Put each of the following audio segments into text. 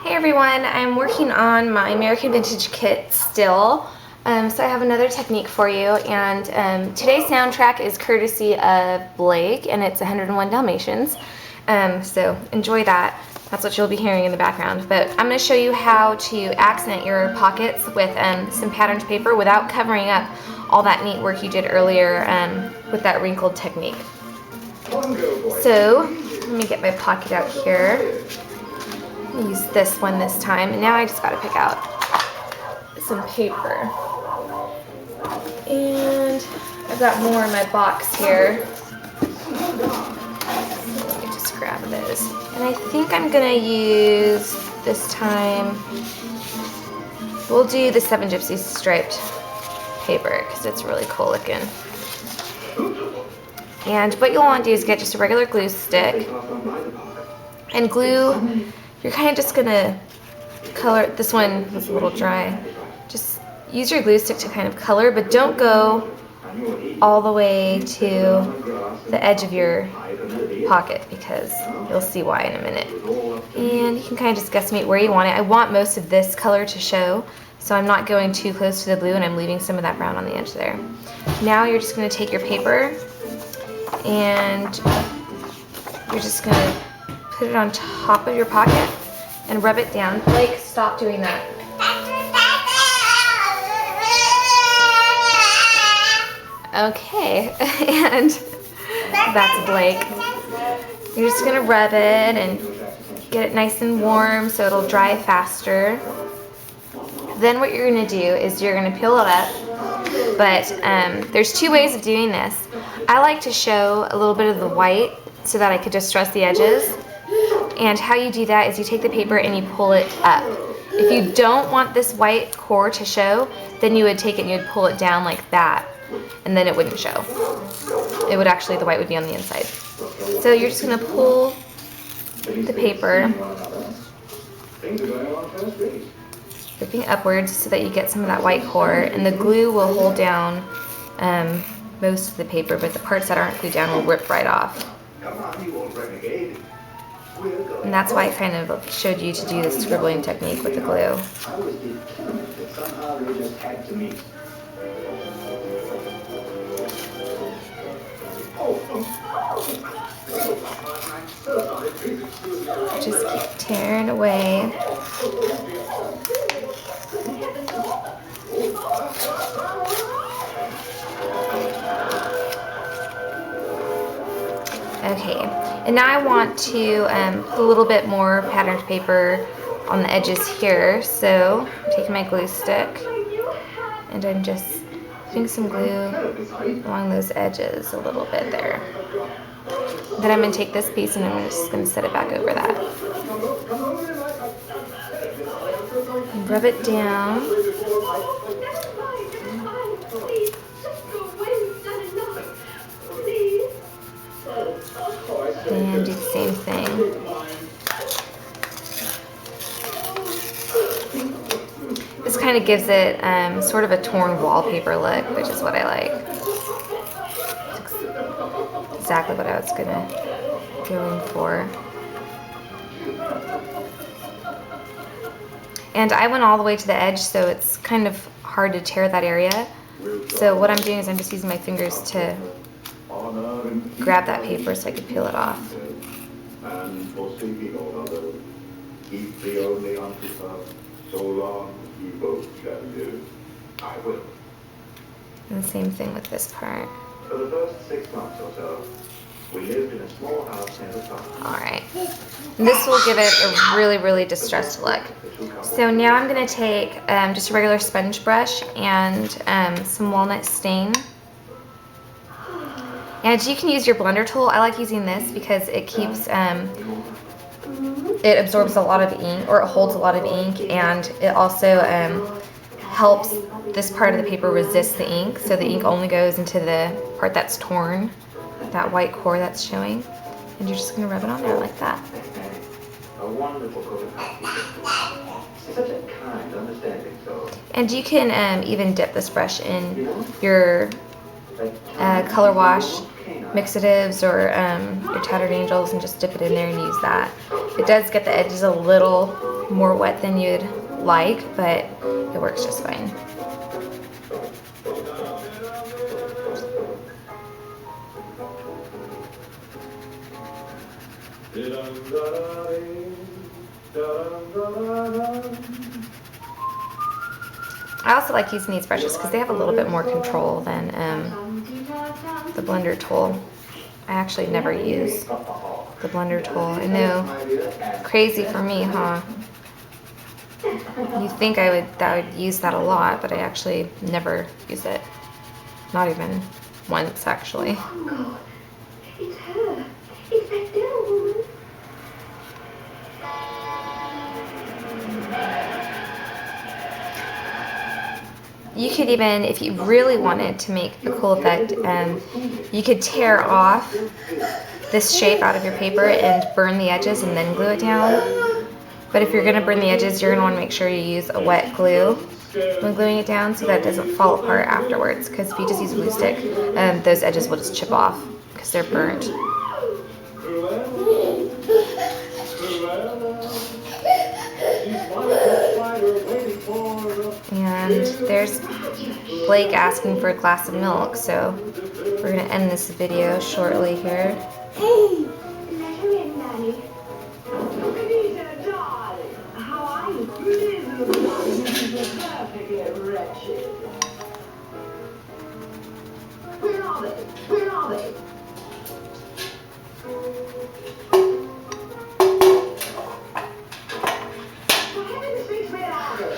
Hey everyone, I'm working on my American Vintage kit still. So I have another technique for you, and today's soundtrack is courtesy of Blake, and it's 101 Dalmatians. So enjoy that. That's what you'll be hearing in the background. But I'm going to show you how to accent your pockets with some patterned paper without covering up all that neat work you did earlier with that wrinkled technique. So let me get my pocket out here. Use this one this time, and now I just gotta pick out some paper. And I've got more in my box here. Let me just grab those. And I think I'm gonna use this time, we'll do the 7 Gypsies striped paper because it's really cool looking. And what you'll want to do is get just a regular glue stick and glue. You're kind of just gonna color, this one was a little dry. Just use your glue stick to kind of color, but don't go all the way to the edge of your pocket because you'll see why in a minute. And you can kind of just guesstimate where you want it. I want most of this color to show, so I'm not going too close to the blue and I'm leaving some of that brown on the edge there. Now you're just gonna take your paper and you're just gonna put it on top of your pocket and rub it down. Blake, stop doing that. Okay, and that's Blake. You're just gonna rub it and get it nice and warm so it'll dry faster. Then what you're gonna do is you're gonna peel it up, but there's 2 ways of doing this. I like to show a little bit of the white so that I could distress the edges. And how you do that is you take the paper and you pull it up. If you don't want this white core to show, then you would take it and you'd pull it down like that, and then it wouldn't show. It would actually, the white would be on the inside. So you're just gonna pull the paper, ripping upwards so that you get some of that white core, and the glue will hold down most of the paper, but the parts that aren't glued down will rip right off. And that's why I kind of showed you to do the scribbling technique with the glue. Just keep tearing away. Okay, and now I want to put a little bit more patterned paper on the edges here. So I'm taking my glue stick and I'm just putting some glue along those edges a little bit there. Then I'm going to take this piece and I'm just going to set it back over that. And rub it down. And do the same thing. This kind of gives it sort of a torn wallpaper look, which is what I like. It's exactly what I was gonna go in for. And I went all the way to the edge, so it's kind of hard to tear that area. So what I'm doing is I'm just using my fingers to grab that paper so I could peel it off. And the same thing with this part. For the first 6 months or so, we lived in a small house near the farm. Alright. This will give it a really, really distressed look. So now I'm going to take just a regular sponge brush and some walnut stain. And you can use your blender tool. I like using this because it keeps, it absorbs a lot of ink, or it holds a lot of ink, and it also helps this part of the paper resist the ink, so the ink only goes into the part that's torn, that white core that's showing. And you're just going to rub it on there like that. A wonderful cook. Such a kind, understanding soul. And you can even dip this brush in your color wash mixatives or your Tattered Angels and just dip it in there and use that. It does get the edges a little more wet than you'd like, but it works just fine. I also like using these brushes because they have a little bit more control than the blender tool. I actually never use the blender tool. I know, crazy for me, huh? You think that I would use that a lot, but I actually never use it. Not even once, actually. Oh, it's her. It's that devil woman. You could even, if you really wanted to make a cool effect, you could tear off this shape out of your paper and burn the edges and then glue it down. But if you're going to burn the edges, you're going to want to make sure you use a wet glue when gluing it down so that it doesn't fall apart afterwards. Because if you just use a glue stick, those edges will just chip off because they're burnt. And there's Blake asking for a glass of milk, so we're going to end this video shortly here. Hey, let her in, Nanny. Anita, darling, how are you? Perfectly wretched. Where are they? Where are they? For heaven's sakes, where are they?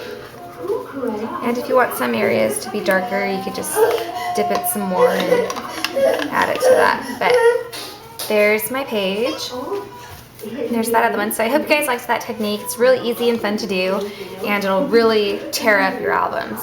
And if you want some areas to be darker, you could just dip it some more and add it to that. But there's my page. There's that other one. So I hope you guys liked that technique. It's really easy and fun to do, and it'll really tear up your albums.